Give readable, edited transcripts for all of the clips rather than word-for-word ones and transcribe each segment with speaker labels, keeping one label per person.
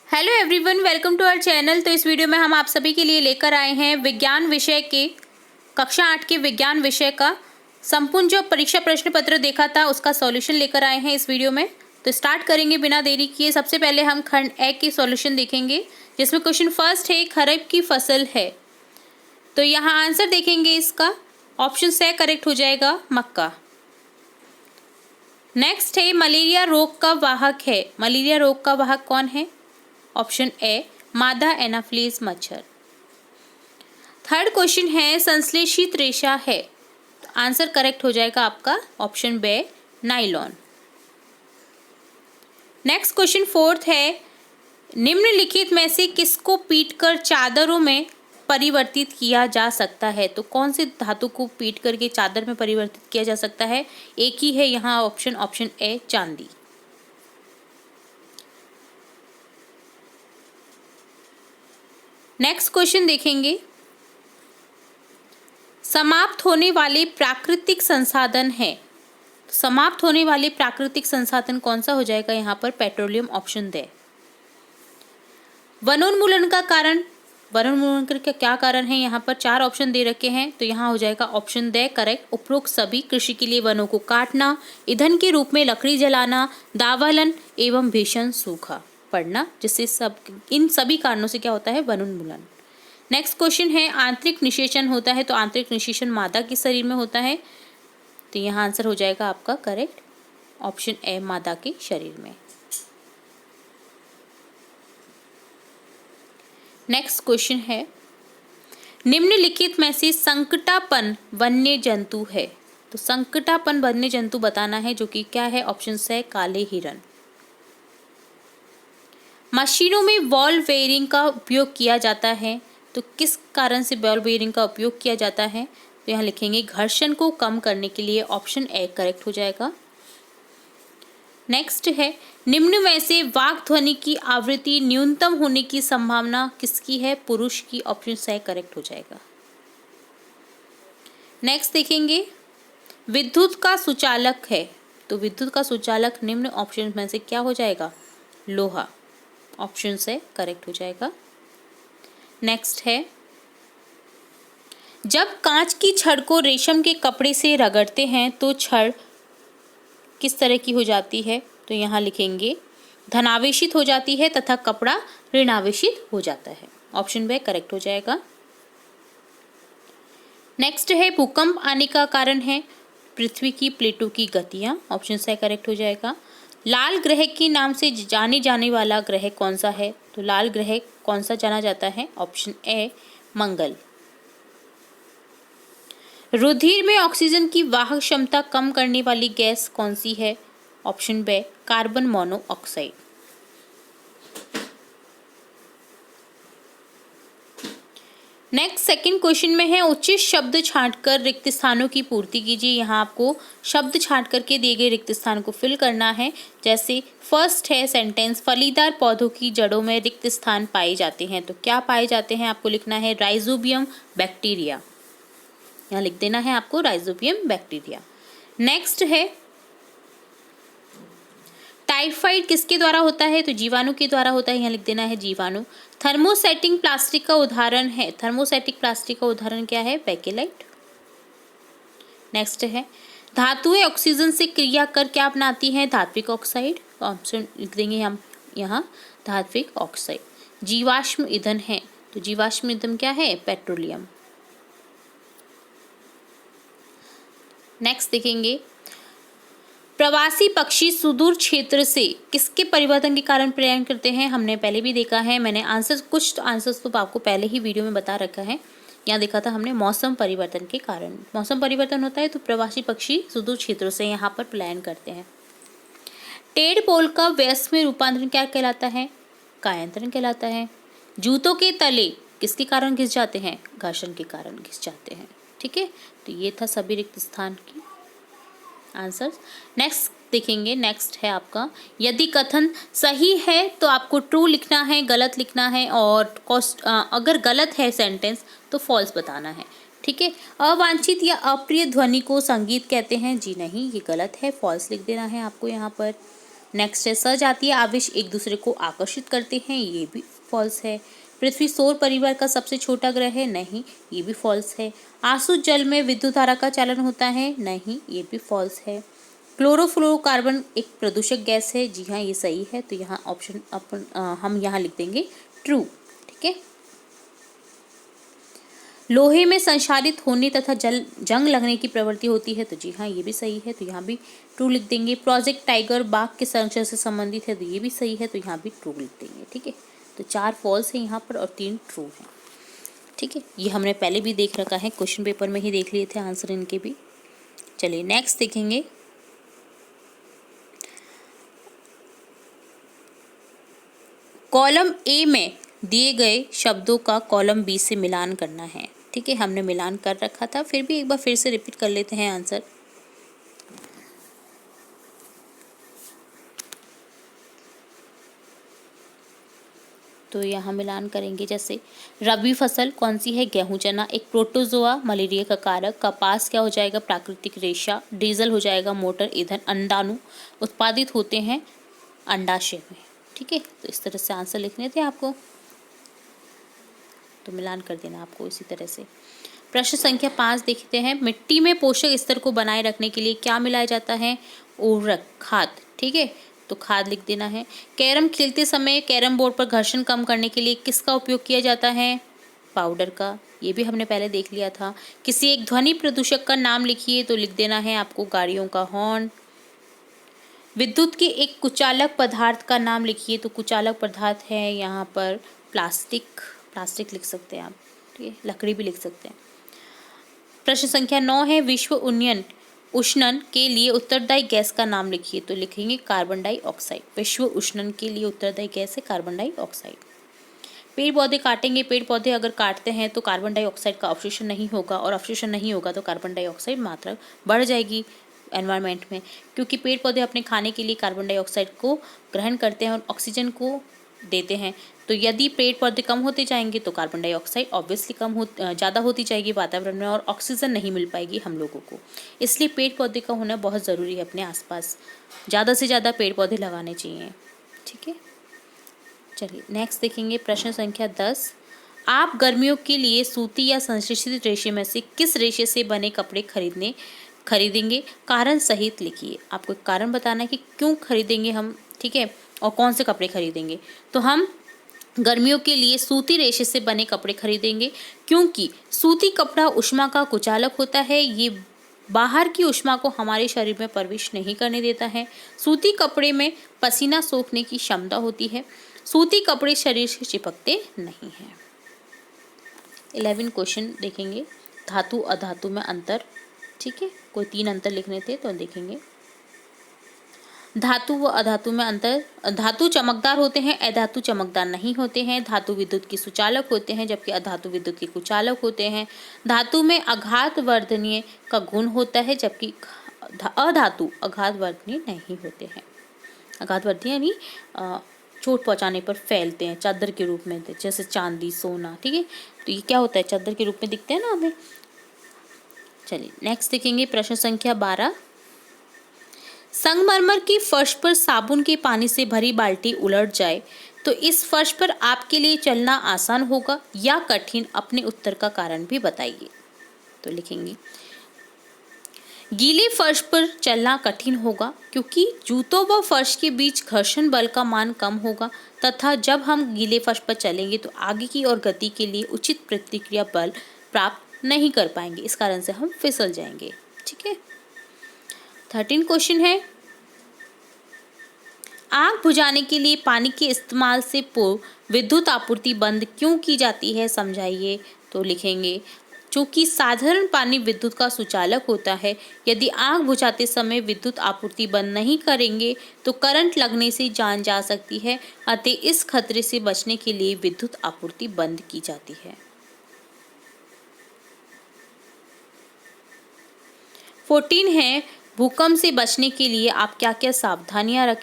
Speaker 1: Hello everyone, welcome to our channel. तो इस video में हम आप सभी के लिए लेकर आए हैं विज्ञान विषय के कक्षा 8 के विज्ञान विषय का संपूर्ण जो परीक्षा प्रश्न पत्र देखा था उसका सॉल्यूशन लेकर आए हैं इस वीडियो में। तो स्टार्ट करेंगे बिना देरी किए। सबसे पहले हम खंड ए के सॉल्यूशन देखेंगे, जिसमें क्वेश्चन फर्स्ट है खरीफ की फसल है। तो यहाँ आंसर देखेंगे इसका, ऑप्शन से करेक्ट हो जाएगा मक्का। नेक्स्ट है मलेरिया रोग का वाहक है। मलेरिया रोग का वाहक कौन है? ऑप्शन ए मादा एनाफ्लीज मच्छर। थर्ड क्वेश्चन है संश्लेषित रेशा है। आंसर करेक्ट हो जाएगा आपका option B nylon. Next question fourth है निम्नलिखित में से किसको पीटकर चादरों में परिवर्तित किया जा सकता है। तो कौन से धातु को पीट करके चादर में परिवर्तित किया जा सकता है? एक ही है यहाँ ऑप्शन ए चांदी। नेक्स्ट क्वेश्चन देखेंगे समाप्त होने वाले प्राकृतिक संसाधन है। समाप्त होने वाले प्राकृतिक संसाधन कौन सा हो जाएगा यहाँ पर? पेट्रोलियम, ऑप्शन दे। वनोन्मूलन का कारण, वनोन्मूलन का क्या कारण है? यहाँ पर 4 ऑप्शन दे रखे हैं, तो यहाँ हो जाएगा ऑप्शन दे करेक्ट। उपरोक्त सभी कृषि के लिए वनों को काटना, ईंधन के रूप में लकड़ी जलाना, दावानल एवं भीषण सूखा पड़ना, जिससे इन सभी कारणों से क्या होता है? वनोन्मूलन। नेक्स्ट क्वेश्चन है आंतरिक निषेचन होता है। तो आंतरिक निषेचन मादा के शरीर में होता है, तो यहाँ आंसर हो जाएगा आपका करेक्ट ऑप्शन ए मादा के शरीर में। नेक्स्ट क्वेश्चन है निम्नलिखित में से संकटापन वन्य जंतु है। तो संकटापन वन्य जंतु बताना है, जो कि क्या है? ऑप्शन से काले हिरण। मशीनों में बॉल बेयरिंग का उपयोग किया जाता है, तो किस कारण से बॉल बेयरिंग का उपयोग किया जाता है? तो यहाँ लिखेंगे घर्षण को कम करने के लिए, ऑप्शन ए करेक्ट हो जाएगा। नेक्स्ट है निम्न में से वाक् ध्वनि की आवृत्ति न्यूनतम होने की संभावना किसकी है? पुरुष की, ऑप्शन से करेक्ट हो जाएगा। नेक्स्ट देखेंगे विद्युत का सुचालक है। तो विद्युत का सुचालक निम्न ऑप्शन में से क्या हो जाएगा? लोहा, ऑप्शन से करेक्ट हो जाएगा। नेक्स्ट है जब कांच की छड़ को रेशम के कपड़े से रगड़ते हैं तो छड़ किस तरह की हो जाती है? तो यहाँ लिखेंगे धनावेशित हो जाती है तथा कपड़ा ऋणावेशित हो जाता है, ऑप्शन बी करेक्ट हो जाएगा। नेक्स्ट है भूकंप आने का कारण है पृथ्वी की प्लेटों की गतियां, ऑप्शन से करेक्ट हो जाएगा। लाल ग्रह के नाम से जाने जाने वाला ग्रह कौन सा है? तो लाल ग्रह कौन सा जाना जाता है? ऑप्शन ए मंगल। रुधिर में ऑक्सीजन की वाहक क्षमता कम करने वाली गैस कौन सी है? Option B carbon monoxide. Next second question में है उचित शब्द छांटकर रिक्त स्थानों की पूर्ति कीजिए। यहाँ आपको शब्द छांट करके दिए गए रिक्त स्थान को फिल करना है। जैसे फर्स्ट है सेंटेंस फलीदार पौधों की जड़ों में रिक्त स्थान पाए जाते हैं। तो क्या पाए जाते हैं? आपको लिखना है राइजोबियम बैक्टीरिया। यहाँ लिख देना है आपको राइजोबियम बैक्टीरिया। नेक्स्ट है टाइफाइड किसके द्वारा होता है? तो जीवाणु के द्वारा होता है, यहाँ लिख देना है जीवाणु। थर्मोसेटिंग प्लास्टिक का उदाहरण है, थर्मोसेटिक प्लास्टिक का उदाहरण क्या है? बेकेलाइट। नेक्स्ट है धातुएं ऑक्सीजन से क्रिया कर क्या बनाती हैं? धात्विक ऑक्साइड, ऑप्शन लिख देंगे हम यहाँ धात्विक ऑक्साइड। जीवाश्म ईंधन है, तो जीवाश्म ईंधन क्या है? पेट्रोलियम। नेक्स्ट देखेंगे प्रवासी पक्षी सुदूर क्षेत्र से किसके परिवर्तन के कारण पलायन करते हैं? हमने पहले भी देखा है, मैंने कुछ आंसर्स तो आपको पहले ही वीडियो में बता रखा है। यहाँ देखा था हमने मौसम परिवर्तन के कारण। मौसम परिवर्तन होता है तो प्रवासी पक्षी सुदूर क्षेत्रों से यहाँ पर पलायन करते हैं। टेढ़ पोल का व्यस्त में रूपांतरण क्या कहलाता है? कायांतरण कहलाता है। जूतों के तले किसके कारण घिस जाते हैं? घर्षण के कारण घिस जाते हैं। ठीक है, तो ये था सभी रिक्त स्थान की आंसर। नेक्स्ट देखेंगे, नेक्स्ट है आपका यदि कथन सही है तो आपको ट्रू लिखना है, गलत लिखना है, और अगर गलत है सेंटेंस तो फॉल्स बताना है। ठीक है, अवांछित या अप्रिय ध्वनि को संगीत कहते हैं। जी नहीं, ये गलत है, फॉल्स लिख देना है आपको यहाँ पर। नेक्स्ट है सजातीय आवेश एक दूसरे को आकर्षित करते हैं, ये भी फॉल्स है। पृथ्वी सौर परिवार का सबसे छोटा ग्रह है, नहीं, ये भी फॉल्स है। आंसू जल में विद्युत धारा का चालन होता है, नहीं, ये भी फॉल्स है। क्लोरोफ्लोरोकार्बन एक प्रदूषक गैस है, जी हाँ ये सही है। तो यहाँ ऑप्शन हम यहाँ लिख देंगे ट्रू, ठीक है। लोहे में संक्षारित होने तथा जंग लगने की प्रवृत्ति होती है, तो जी हाँ ये भी सही है। तो यहाँ भी ट्रू लिख देंगे। प्रोजेक्ट टाइगर बाघ के संरक्षण से संबंधित है, तो ये भी सही है। तो यहाँ भी ट्रू लिख देंगे, ठीक है। तो 4 फॉल्स है यहाँ पर और 3 ट्रू हैं, ठीक है। ये हमने पहले भी देख रखा है, क्वेश्चन पेपर में ही देख लिए थे आंसर इनके भी। चलिए नेक्स्ट देखेंगे। कॉलम ए में दिए गए शब्दों का कॉलम बी से मिलान करना है, ठीक है। हमने मिलान कर रखा था, फिर भी एक बार फिर से रिपीट कर लेते हैं आंसर। तो यहाँ मिलान करेंगे, जैसे रबी फसल कौन सी है, गेहूं चना, एक प्रोटोजोआ मलेरिया का कारक, कपास क्या हो जाएगा, प्राकृतिक रेशा, डीजल हो जाएगा मोटर ईंधन, अंडाणु उत्पादित होते हैं अंडाशय में, ठीक है। तो इस तरह से आंसर लिखने थे आपको, तो मिलान कर देना आपको इसी तरह से। प्रश्न संख्या 5 देखते हैं। मिट्टी में पोषक स्तर को बनाए रखने के लिए क्या मिलाया जाता है, उर्वरक, खाद, ठीक है। तो खाद लिख देना है। कैरम खेलते समय कैरम बोर्ड पर घर्षण कम करने के लिए किसका उपयोग किया जाता है, पाउडर का, ये भी हमने पहले देख लिया था। किसी एक ध्वनि प्रदूषक का नाम लिखिए, तो लिख देना है आपको गाड़ियों का हॉर्न। विद्युत के एक कुचालक पदार्थ का नाम लिखिए, तो कुचालक पदार्थ है यहाँ पर प्लास्टिक लिख सकते हैं आप, ठीक है, लकड़ी भी लिख सकते हैं। प्रश्न संख्या 9 है। विश्व उष्णन के लिए उत्तरदायी गैस का नाम लिखिए, तो लिखेंगे कार्बन डाइऑक्साइड। विश्व उष्णन के लिए उत्तरदायी गैस है कार्बन डाइऑक्साइड। पेड़ पौधे काटेंगे, पेड़ पौधे अगर काटते हैं तो कार्बन डाइऑक्साइड का अवशोषण नहीं होगा, और अवशोषण नहीं होगा तो कार्बन डाइऑक्साइड मात्रा बढ़ जाएगी एनवायरनमेंट में, क्योंकि पेड़ पौधे अपने खाने के लिए कार्बन डाइऑक्साइड को ग्रहण करते हैं और ऑक्सीजन को देते हैं। तो यदि पेड़ पौधे कम होते जाएंगे तो कार्बन डाइऑक्साइड ऑब्वियसली ज़्यादा होती जाएगी वातावरण में, और ऑक्सीजन नहीं मिल पाएगी हम लोगों को। इसलिए पेड़ पौधे का होना बहुत ज़रूरी है अपने आसपास, ज़्यादा से ज़्यादा पेड़ पौधे लगाने चाहिए, ठीक है। चलिए नेक्स्ट देखेंगे। प्रश्न संख्या 10। आप गर्मियों के लिए सूती या संश्लेषित रेशे में से किस रेशे से बने कपड़े खरीदेंगे, कारण सहित लिखिए। आपको कारण बताना है कि क्यों खरीदेंगे हम, ठीक है, और कौन से कपड़े खरीदेंगे। तो हम गर्मियों के लिए सूती रेशे से बने कपड़े खरीदेंगे, क्योंकि सूती कपड़ा ऊष्मा का कुचालक होता है, ये बाहर की ऊष्मा को हमारे शरीर में प्रवेश नहीं करने देता है। सूती कपड़े में पसीना सोखने की क्षमता होती है। सूती कपड़े शरीर से चिपकते नहीं हैं। 11 क्वेश्चन देखेंगे। धातु अधातु में अंतर, ठीक है, कोई 3 अंतर लिखने थे तो देखेंगे। धातु व अधातु में अंतर। धातु चमकदार होते हैं, अधातु चमकदार नहीं होते हैं। धातु विद्युत की सुचालक होते हैं, जबकि अधातु विद्युत के कुचालक होते हैं। धातु में आघात वर्धनीय का गुण होता है, जबकि अधातु आघात वर्धनीय नहीं होते हैं। आघात वर्धनीय यानी चोट पहुंचाने पर फैलते हैं, चादर के रूप में, जैसे चांदी सोना, ठीक है। तो ये क्या होता है, चादर के रूप में दिखते हैं ना हमें। चलिए नेक्स्ट देखेंगे। प्रश्न संख्या 12। संगमरमर की फर्श पर साबुन के पानी से भरी बाल्टी उलट जाए तो इस फर्श पर आपके लिए चलना आसान होगा या कठिन, अपने उत्तर का कारण भी बताइए। तो लिखेंगे गीले फर्श पर चलना कठिन होगा, क्योंकि जूतों व फर्श के बीच घर्षण बल का मान कम होगा, तथा जब हम गीले फर्श पर चलेंगे तो आगे की ओर गति के लिए उचित प्रतिक्रिया बल प्राप्त नहीं कर पाएंगे, इस कारण से हम फिसल जाएंगे, ठीक है। 13 क्वेश्चन है। आग बुझाने के लिए पानी के इस्तेमाल से पूर्व विद्युत आपूर्ति बंद क्यों की जाती है, समझाइए। तो लिखेंगे चूंकि साधारण पानी विद्युत का सुचालक होता है, यदि आग बुझाते समय विद्युत आपूर्ति बंद नहीं करेंगे तो करंट लगने से जान जा सकती है, अतः इस खतरे से बचने के लिए विद्युत आपूर्ति बंद की जाती है। 14 है। भूकंप से बचने के लिए आप क्या क्या सावधानियां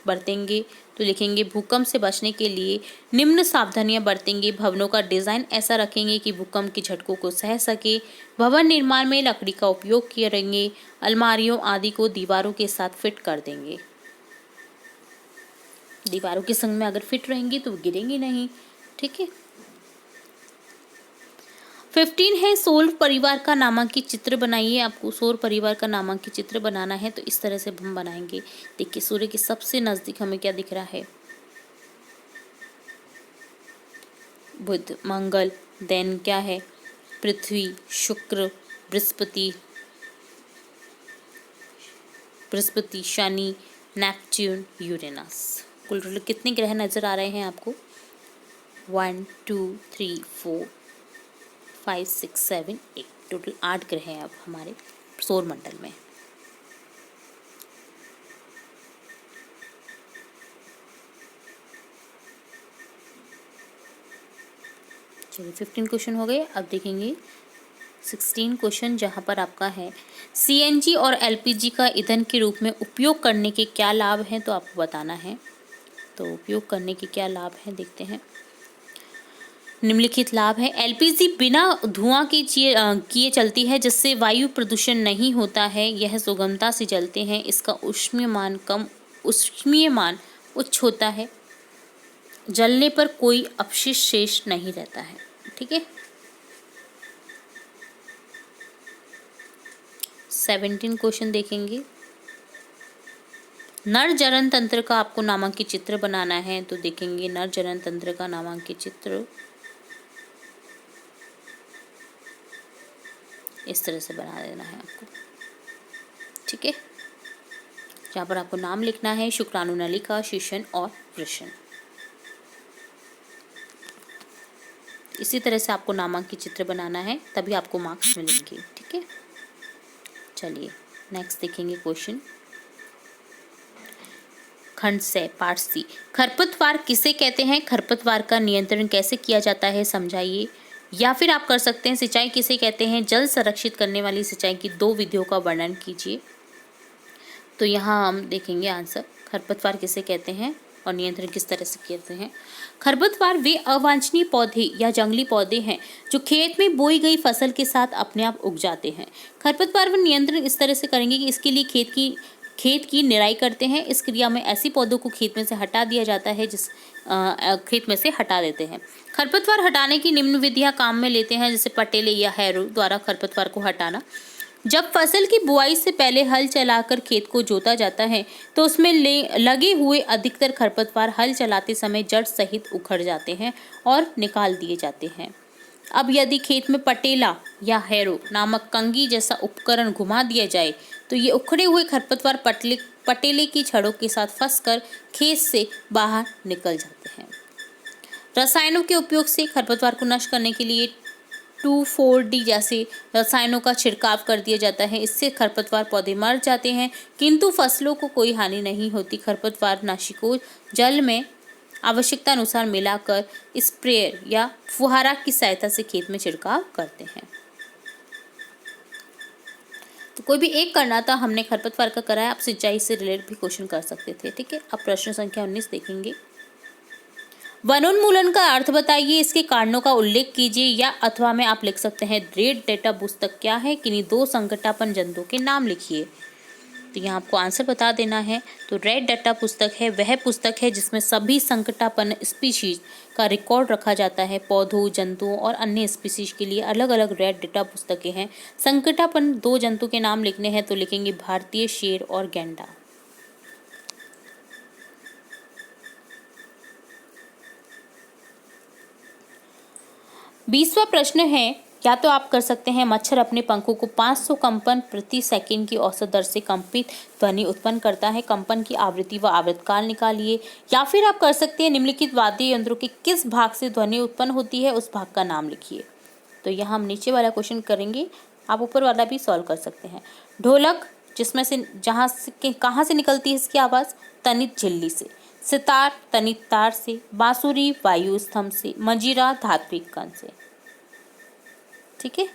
Speaker 1: बरतेंगे। तो लिखेंगे भूकंप से बचने के लिए निम्न सावधानियां बरतेंगे। भवनों का डिजाइन ऐसा रखेंगे कि भूकंप के झटकों को सह सके। भवन निर्माण में लकड़ी का उपयोग करेंगे। अलमारियों आदि को दीवारों के साथ फिट कर देंगे। दीवारों के संग में अगर फिट रहेंगी तो गिरेंगी नहीं, ठीक है। 15 है सौर परिवार का नामांकित चित्र बनाइए। आपको सौर परिवार का नामांकित चित्र बनाना है तो इस तरह से हम बनाएंगे। देखिए सूर्य के सबसे नजदीक हमें क्या दिख रहा है, बुध, मंगल, देन क्या है, पृथ्वी, शुक्र, बृहस्पति, शनि, नेपच्यून, यूरेनस। कुल टोटल कितने ग्रह नजर आ रहे हैं आपको? 1 2 3 4 5 6 7 8, टोटल 8 ग्रह हैं अब हमारे सौर मंडल में। चलिए 15 क्वेश्चन हो गए। अब देखेंगे 16 क्वेश्चन, जहाँ पर आपका है सीएनजी और एलपीजी का ईंधन के रूप में उपयोग करने के क्या लाभ हैं, तो आपको बताना है। तो उपयोग करने के क्या लाभ हैं देखते हैं। निम्नलिखित लाभ है। एलपीजी बिना धुआं के किए चलती है, जिससे वायु प्रदूषण नहीं होता है। यह सुगमता से जलते हैं। इसका ऊष्मीयमान उच्च होता है। जलने पर कोई अपशिष्ट शेष नहीं रहता है, ठीक है। 17 क्वेश्चन देखेंगे। नर जनन तंत्र का आपको नामांकित चित्र बनाना है, तो देखेंगे नर जनन तंत्र का नामांकित चित्र इस तरह से बना देना है आपको, ठीक है। जहाँ पर आपको नाम लिखना है शुक्राणु नलिका, शिशन और वृषण। इसी तरह से आपको नामांकित चित्र बनाना है, तभी आपको मार्क्स मिलेंगे, ठीक है। चलिए नेक्स्ट देखेंगे क्वेश्चन। खंड से पार्ट सी, खरपतवार किसे कहते हैं? खरपतवार का नियंत्रण कैसे किया जाता है समझाइए। या फिर आप कर सकते हैं सिंचाई किसे कहते हैं? जल संरक्षित करने वाली सिंचाई की 2 विधियों का वर्णन कीजिए। तो यहाँ हम देखेंगे आंसर, खरपतवार किसे कहते हैं और नियंत्रण किस तरह से करते हैं। खरपतवार वे अवांछनीय पौधे या जंगली पौधे हैं जो खेत में बोई गई फसल के साथ अपने आप उग जाते हैं। खरपतवार पर नियंत्रण इस तरह से करेंगे कि इसके लिए खेत की निराई करते हैं। इस क्रिया में ऐसी पौधों को खेत में से हटा दिया जाता है खेत में से हटा देते हैं। खरपतवार हटाने की निम्न विधियां काम में लेते हैं, जैसे पटेले या हैरो द्वारा खरपतवार को हटाना। जब फसल की बुआई से पहले हल चलाकर खेत को जोता जाता है तो उसमें लगे हुए अधिकतर खरपतवार हल चलाते समय जड़ सहित उखड़ जाते हैं और निकाल दिए जाते हैं। अब यदि खेत में पटेला या हैरो नामक कंघी जैसा उपकरण घुमा दिया जाए तो ये उखड़े हुए खरपतवार पटेले की छड़ों के साथ फंसकर खेत से बाहर निकल जाते हैं। रसायनों के उपयोग से खरपतवार को नष्ट करने के लिए 2,4-D जैसे रसायनों का छिड़काव कर दिया जाता है। इससे खरपतवार पौधे मर जाते हैं, किंतु फसलों को कोई हानि नहीं होती। खरपतवार नाशी को जल में आवश्यकता अनुसार मिलाकर स्प्रेयर या फुहारा की सहायता से खेत में छिड़काव करते हैं। तो कोई भी एक करना था, हमने खरपतवार का कराया। आप सिंचाई से रिलेटेड भी क्वेश्चन कर सकते थे, ठीक है। अब प्रश्न संख्या 19 देखेंगे। वनोन्मूलन का अर्थ बताइए, इसके कारणों का उल्लेख कीजिए, या अथवा में आप लिख सकते हैं रेड डेटा पुस्तक क्या है, किन्हीं 2 संकटापन्न जंतुओं के नाम लिखिए। तो यहाँ आपको आंसर बता देना है। तो रेड डेटा पुस्तक है वह पुस्तक है जिसमें सभी संकटापन्न स्पीशीज का रिकॉर्ड रखा जाता है। पौधों, जंतुओं और अन्य स्पीशीज के लिए अलग अलग रेड डेटा पुस्तकें हैं। संकटापन्न 2 जंतु के नाम लिखने हैं, तो लिखेंगे भारतीय शेर और गैंडा। बीसवां प्रश्न है, या तो आप कर सकते हैं मच्छर अपने पंखों को 500 कंपन प्रति सेकंड की औसत दर से कंपित ध्वनि उत्पन्न करता है। कंपन की आवृत्ति व आवृत्तकाल निकालिए। या फिर आप कर सकते हैं निम्नलिखित वाद्य यंत्रों के किस भाग से ध्वनि उत्पन्न होती है, उस भाग का नाम लिखिए। तो यहाँ हम नीचे वाला क्वेश्चन करेंगे, आप ऊपर वाला भी सॉल्व कर सकते हैं। ढोलक, जिसमें से कहाँ से निकलती है इसकी आवाज़? तनित झिल्ली से। सितार, तनित तार से। बांसुरी, वायु स्तंभ से। मंजीरा, धात्विक कण से, ठीक है।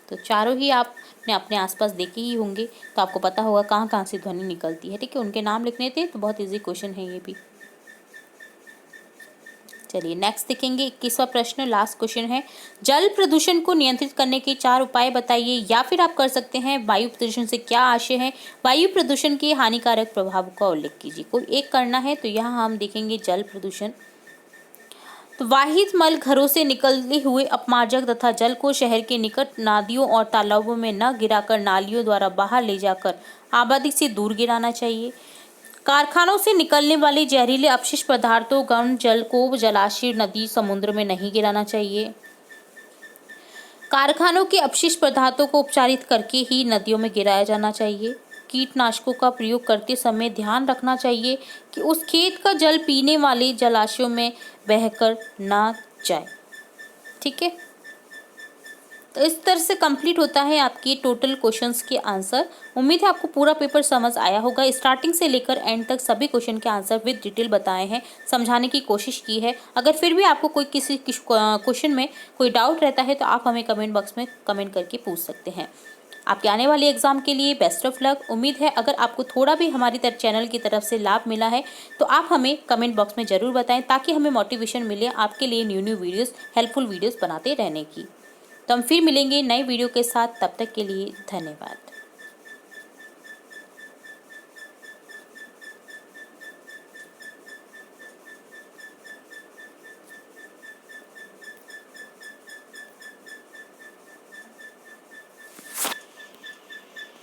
Speaker 1: तो चारों ही आपने अपने आसपास देखे ही होंगे, तो आपको पता होगा कहाँ कहाँ से ध्वनि निकलती है, ठीक है। उनके नाम लिखने थे, तो बहुत इजी क्वेश्चन है ये भी। चलिए नेक्स्ट देखेंगे 21वां प्रश्न, लास्ट क्वेश्चन है, जल प्रदूषण को नियंत्रित करने के 4 उपाय बताइए। या फिर आप कर सकते हैं वायु प्रदूषण से क्या आशय है, वायु प्रदूषण के हानिकारक प्रभाव का उल्लेख कीजिए। कोई एक करना है। तो यहाँ हम देखेंगे जल प्रदूषण। तो वाहित मल घरों से निकलते हुए अपमार्जक तथा जल को शहर के निकट नदियों और तालाबों में न गिराकर नालियों द्वारा बाहर ले जाकर आबादी से दूर गिराना चाहिए। कारखानों से निकलने वाले जहरीले अपशिष्ट पदार्थों गंद जल को जलाशय, नदी, समुद्र में नहीं गिराना चाहिए। कारखानों के अपशिष्ट पदार्थों को उपचारित करके ही नदियों में गिराया जाना चाहिए। कीटनाशकों का प्रयोग करते समय ध्यान रखना चाहिए कि उस खेत का जल पीने वाले जलाशयों में बहकर ना जाए। ठीक है, तो इस तरह से कंप्लीट होता है आपके टोटल क्वेश्चंस के आंसर। उम्मीद है आपको पूरा पेपर समझ आया होगा। स्टार्टिंग से लेकर एंड तक सभी क्वेश्चन के आंसर विद डिटेल बताए हैं, समझाने की कोशिश की है। अगर फिर भी आपको कोई किसी क्वेश्चन में कोई डाउट रहता है तो आप हमें कमेंट बॉक्स में कमेंट करके पूछ सकते हैं। आपके आने वाले एग्जाम के लिए बेस्ट ऑफ लक। उम्मीद है अगर आपको थोड़ा भी हमारी चैनल की तरफ से लाभ मिला है तो आप हमें कमेंट बॉक्स में ज़रूर बताएं, ताकि हमें मोटिवेशन मिले आपके लिए न्यू वीडियोस, हेल्पफुल वीडियोस बनाते रहने की। तो हम फिर मिलेंगे नए वीडियो के साथ, तब तक के लिए धन्यवाद।